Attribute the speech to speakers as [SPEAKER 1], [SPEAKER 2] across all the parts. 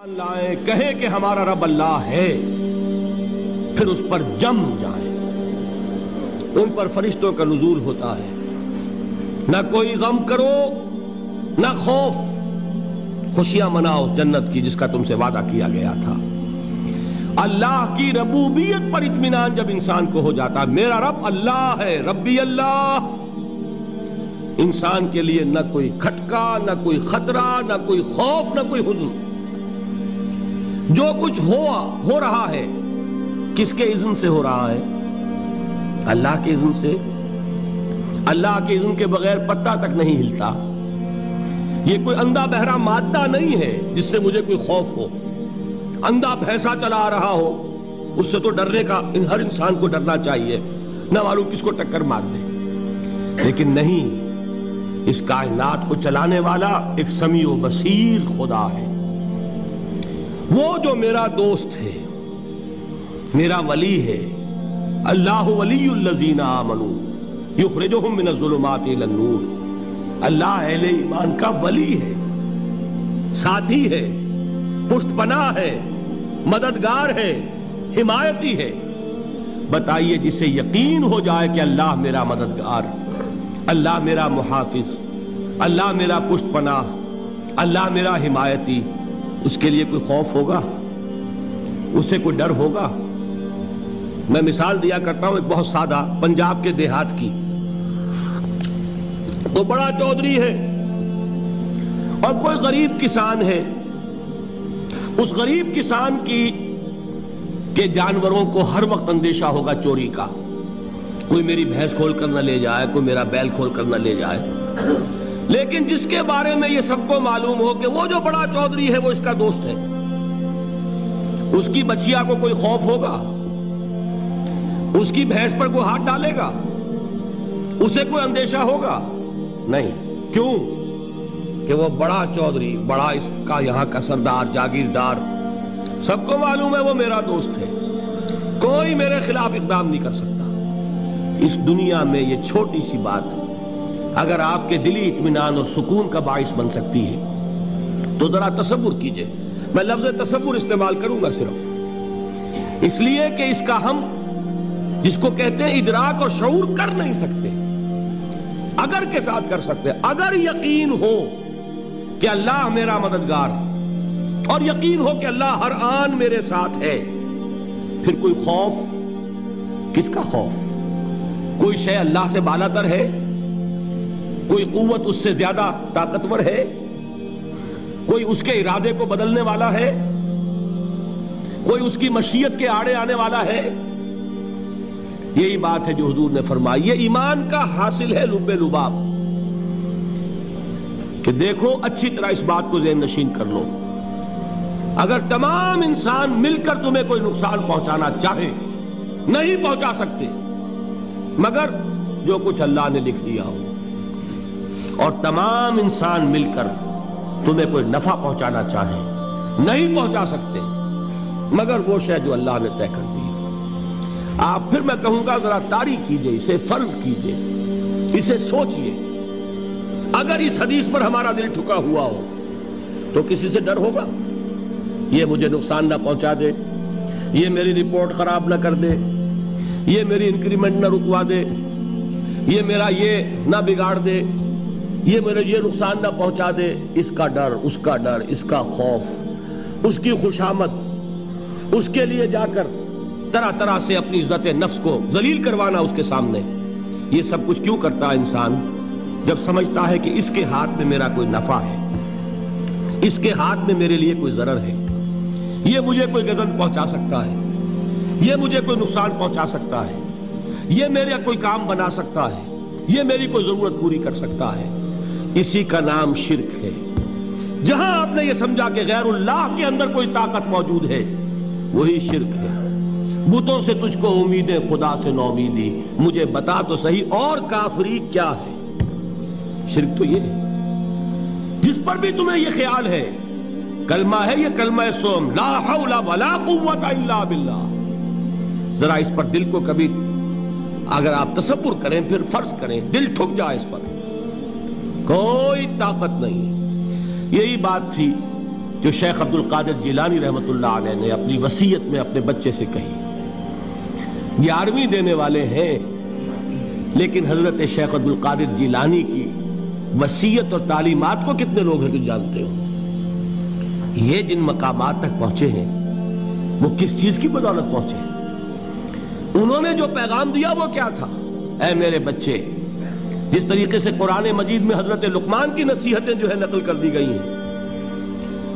[SPEAKER 1] لائیں کہیں کہ ہمارا رب اللہ ہے، پھر اس پر جم جائیں۔ ان پر فرشتوں کا نزول ہوتا ہے، نہ کوئی غم کرو نہ خوف، خوشیاں مناؤ جنت کی جس کا تم سے وعدہ کیا گیا تھا۔ اللہ کی ربوبیت پر اطمینان جب انسان کو ہو جاتا، میرا رب اللہ ہے، ربی اللہ، انسان کے لیے نہ کوئی کھٹکا، نہ کوئی خطرہ، نہ کوئی خوف، نہ کوئی حزن۔ جو کچھ ہو رہا ہے کس کے اذن سے ہو رہا ہے؟ اللہ کے اذن سے۔ اللہ کے اذن کے بغیر پتہ تک نہیں ہلتا۔ یہ کوئی اندھا بہرا مادہ نہیں ہے جس سے مجھے کوئی خوف ہو۔ اندھا بھینسا چلا آ رہا ہو اس سے تو ڈرنے کا ہر انسان کو ڈرنا چاہیے، نہ معلوم کس کو ٹکر مار دے۔ لیکن نہیں، اس کائنات کو چلانے والا ایک سمیع و بصیر خدا ہے، وہ جو میرا دوست ہے، میرا ولی ہے۔ اللہ ولی الذین آمنوا یخرجہم من الظلمات الی النور۔ اللہ اہل ایمان کا ولی ہے، ساتھی ہے، پشت پناہ ہے، مددگار ہے، حمایتی ہے۔ بتائیے جسے یقین ہو جائے کہ اللہ میرا مددگار، اللہ میرا محافظ، اللہ میرا پشت پناہ، اللہ میرا حمایتی، اس کے لیے کوئی خوف ہوگا؟ اس سے کوئی ڈر ہوگا؟ میں مثال دیا کرتا ہوں ایک بہت سادہ پنجاب کے دیہات کی۔ وہ بڑا چودھری ہے اور کوئی غریب کسان ہے۔ اس غریب کسان کے جانوروں کو ہر وقت اندیشہ ہوگا چوری کا، کوئی میری بھینس کھول کر نہ لے جائے، کوئی میرا بیل کھول کر نہ لے جائے۔ لیکن جس کے بارے میں یہ سب کو معلوم ہو کہ وہ جو بڑا چودھری ہے وہ اس کا دوست ہے، اس کی بچیا کو کوئی خوف ہوگا؟ اس کی بھینس پر کوئی ہاتھ ڈالے گا؟ اسے کوئی اندیشہ ہوگا؟ نہیں۔ کیوں؟ کہ وہ بڑا چودھری، بڑا اس کا یہاں کا سردار، جاگیردار، سب کو معلوم ہے وہ میرا دوست ہے، کوئی میرے خلاف اقدام نہیں کر سکتا۔ اس دنیا میں یہ چھوٹی سی بات اگر آپ کے دلی اطمینان اور سکون کا باعث بن سکتی ہے تو ذرا تصور کیجئے۔ میں لفظ تصور استعمال کروں گا صرف اس لیے کہ اس کا ہم جس کو کہتے ہیں ادراک اور شعور کر نہیں سکتے، اگر کے ساتھ کر سکتے۔ اگر یقین ہو کہ اللہ میرا مددگار اور یقین ہو کہ اللہ ہر آن میرے ساتھ ہے، پھر کوئی خوف؟ کس کا خوف؟ کوئی شے اللہ سے بالاتر ہے؟ کوئی قوت اس سے زیادہ طاقتور ہے؟ کوئی اس کے ارادے کو بدلنے والا ہے؟ کوئی اس کی مشیت کے آڑے آنے والا ہے؟ یہی بات ہے جو حضور نے فرمائی۔ یہ ایمان کا حاصل ہے لب لباب، کہ دیکھو اچھی طرح اس بات کو ذہن نشین کر لو، اگر تمام انسان مل کر تمہیں کوئی نقصان پہنچانا چاہے نہیں پہنچا سکتے، مگر جو کچھ اللہ نے لکھ دیا ہو، اور تمام انسان مل کر تمہیں کوئی نفع پہنچانا چاہے نہیں پہنچا سکتے، مگر وہ شے جو اللہ نے طے کر دی۔ آپ پھر میں کہوں گا ذرا طاری کیجئے، اسے فرض کیجئے، اسے سوچئے۔ اگر اس حدیث پر ہمارا دل ٹھکا ہوا ہو تو کسی سے ڈر ہوگا؟ یہ مجھے نقصان نہ پہنچا دے، یہ میری رپورٹ خراب نہ کر دے، یہ میری انکریمنٹ نہ رکوا دے، یہ میرا یہ نہ بگاڑ دے، یہ میرے یہ نقصان نہ پہنچا دے۔ اس کا ڈر، اس کا ڈر، اس کا خوف، اس کی خوشامد، اس کے لیے جا کر طرح طرح سے اپنی عزت نفس کو ذلیل کروانا اس کے سامنے، یہ سب کچھ کیوں کرتا ہے انسان؟ جب سمجھتا ہے کہ اس کے ہاتھ میں میرا کوئی نفع ہے، اس کے ہاتھ میں میرے لیے کوئی ضرر ہے، یہ مجھے کوئی غضب پہنچا سکتا ہے، یہ مجھے کوئی نقصان پہنچا سکتا ہے، یہ میرا کوئی کام بنا سکتا ہے، یہ میری کوئی ضرورت پوری کر سکتا ہے، اسی کا نام شرک ہے۔ جہاں آپ نے یہ سمجھا کہ غیر اللہ کے اندر کوئی طاقت موجود ہے، وہی شرک ہے۔ بتوں سے تجھ کو امیدیں، خدا سے نومیدی، مجھے بتا تو صحیح اور کافری کیا ہے؟ شرک تو یہ ہے۔ جس پر بھی تمہیں یہ خیال ہے، کلمہ ہے یہ کلمہ سوم، لا حول ولا قوت الا باللہ، ذرا اس پر دل کو کبھی اگر آپ تصور کریں، پھر فرض کریں، دل ٹھک جائے اس پر، کوئی طاقت نہیں۔ یہی بات تھی جو شیخ عبد القادر جیلانی رحمۃ اللہ علیہ نے اپنی وصیت میں اپنے بچے سے کہی. 11ویں دینے والے ہیں، لیکن حضرت شیخ عبد القادر جیلانی کی وصیت اور تعلیمات کو کتنے لوگ ہیں تو جانتے ہو؟ یہ جن مقامات تک پہنچے ہیں وہ کس چیز کی بدولت پہنچے ہیں؟ انہوں نے جو پیغام دیا وہ کیا تھا؟ اے میرے بچے، جس طریقے سے قرآن مجید میں حضرت لقمان کی نصیحتیں جو ہے نقل کر دی گئی ہیں،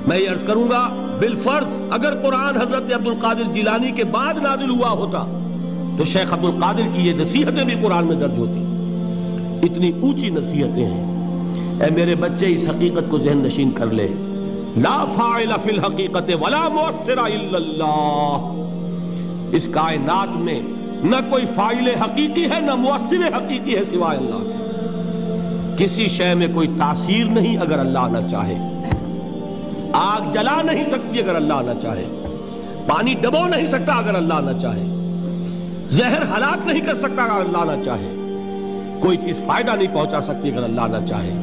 [SPEAKER 1] میں یہ عرض کروں گا بالفرض اگر قرآن حضرت عبد القادر جیلانی کے بعد نازل ہوا ہوتا تو شیخ عبد القادر کی یہ نصیحتیں بھی قرآن میں درج ہوتی. اتنی اونچی نصیحتیں ہیں. اے میرے بچے، اس حقیقت کو ذہن نشین کر لے، لا فاعل فی الحقیقت ولا مؤثر الا اللہ. اس کائنات میں نہ کوئی فاعل حقیقی ہے نہ مؤثر حقیقی ہے سوائے اللہ کے. کسی شے میں کوئی تاثیر نہیں اگر اللہ نہ چاہے. آگ جلا نہیں سکتی اگر اللہ نہ چاہے. پانی ڈبو نہیں سکتا اگر اللہ نہ چاہے. زہر ہلاک نہیں کر سکتا اگر اللہ نہ چاہے. کوئی چیز فائدہ نہیں پہنچا سکتی اگر اللہ نہ چاہے.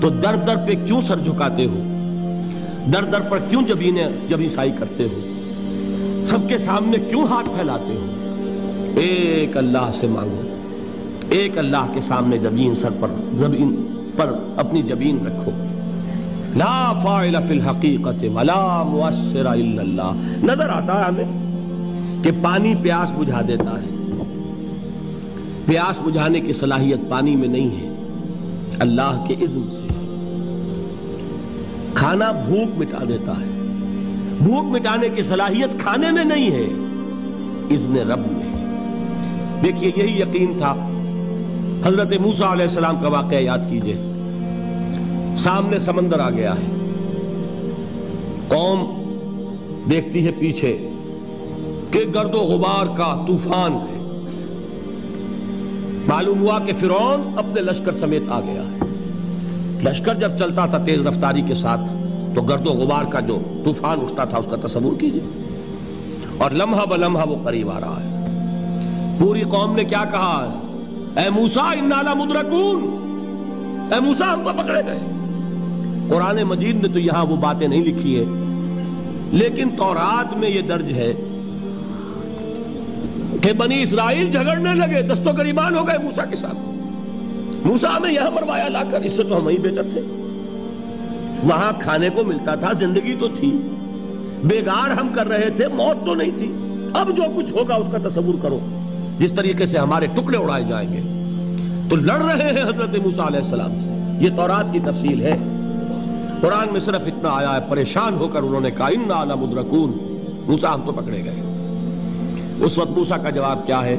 [SPEAKER 1] تو در در پہ کیوں سر جھکاتے ہو؟ در در پر کیوں جبیں سائی کرتے ہو؟ سب کے سامنے کیوں ہاتھ پھیلاتے ہو؟ ایک اللہ سے مانگو. ایک اللہ کے سامنے زمین پر اپنی جبین رکھو. لا فاعل فی الحقیقت ولا مؤثر الا اللہ. نظر آتا ہے ہمیں کہ پانی پیاس بجھا دیتا ہے. پیاس بجھانے کی صلاحیت پانی میں نہیں ہے، اللہ کے اذن سے. کھانا بھوک مٹا دیتا ہے. بھوک مٹانے کی صلاحیت کھانے میں نہیں ہے، اذن رب میں. دیکھیے یہی یقین تھا. حضرت موسیٰ علیہ السلام کا واقعہ یاد کیجئے. سامنے سمندر آ گیا ہے. قوم دیکھتی ہے پیچھے کہ گرد و غبار کا طوفان ہے. معلوم ہوا کہ فرعون اپنے لشکر سمیت آ گیا ہے. لشکر جب چلتا تھا تیز رفتاری کے ساتھ تو گرد و غبار کا جو طوفان اٹھتا تھا اس کا تصور کیجئے. اور لمحہ بلمحہ وہ قریب آ رہا ہے. پوری قوم نے کیا کہا؟ اے موسیٰ انا لمدرکون. اے موسیٰ ہم کو پکڑے گئے. قرآن مجید نے تو یہاں وہ باتیں نہیں لکھی ہیں، لیکن تورات میں یہ درج ہے کہ بنی اسرائیل جھگڑنے لگے، دست و گریبان ہو گئے موسیٰ کے ساتھ. موسیٰ ہمیں یہاں مروایا لا کر، اس سے تو ہم ہی بہتر تھے. وہاں کھانے کو ملتا تھا، زندگی تو تھی، بیگار ہم کر رہے تھے، موت تو نہیں تھی. اب جو کچھ ہوگا اس کا تصور کرو، جس طریقے سے ہمارے ٹکڑے اڑائے جائیں گے. تو لڑ رہے ہیں حضرت موسیٰ علیہ السلام سے. یہ تورات کی تفصیل ہے. قرآن میں صرف اتنا آیا ہے، پریشان ہو کر انہوں نے کہا انا لمدرکون. موسیٰ ہم تو پکڑے گئے. اس وقت موسیٰ کا جواب کیا ہے؟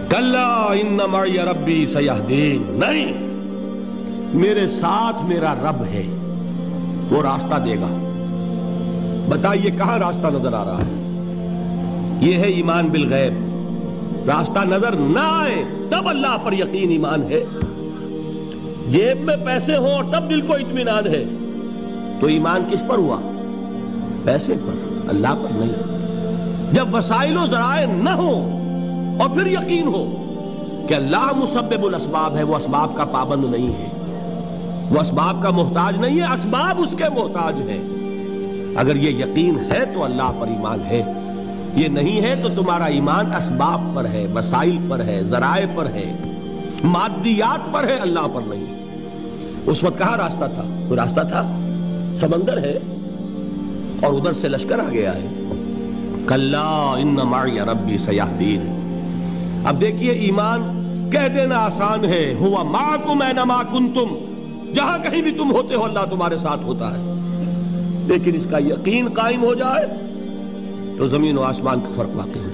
[SPEAKER 1] کلا ان معی ربی سیہدین. نہیں، میرے ساتھ میرا رب ہے، وہ راستہ دے گا. بتائیے کہاں راستہ نظر آ رہا ہے؟ یہ ہے ایمان بالغیب. راستہ نظر نہ آئے تب اللہ پر یقین ایمان ہے. جیب میں پیسے ہوں اور تب دل کو اطمینان ہے تو ایمان کس پر ہوا؟ پیسے پر، اللہ پر نہیں. جب وسائل و ذرائع نہ ہوں اور پھر یقین ہو کہ اللہ مسبب الاسباب ہے، وہ اسباب کا پابند نہیں ہے، وہ اسباب کا محتاج نہیں ہے، اسباب اس کے محتاج ہیں. اگر یہ یقین ہے تو اللہ پر ایمان ہے. یہ نہیں ہے تو تمہارا ایمان اسباب پر ہے، وسائل پر ہے، ذرائع پر ہے، مادیات پر ہے، اللہ پر نہیں. اس وقت کہاں راستہ تھا؟ کوئی راستہ تھا؟ سمندر ہے اور ادھر سے لشکر آ گیا ہے. کلا ان معی ربی سیہدین. اب دیکھیے ایمان کہہ دینا آسان ہے، ہوا معکم اینما کنتم. جہاں کہیں بھی تم ہوتے ہو اللہ تمہارے ساتھ ہوتا ہے. لیکن اس کا یقین قائم ہو جائے تو زمین و آسمان کا فرق واقع ہو جائے.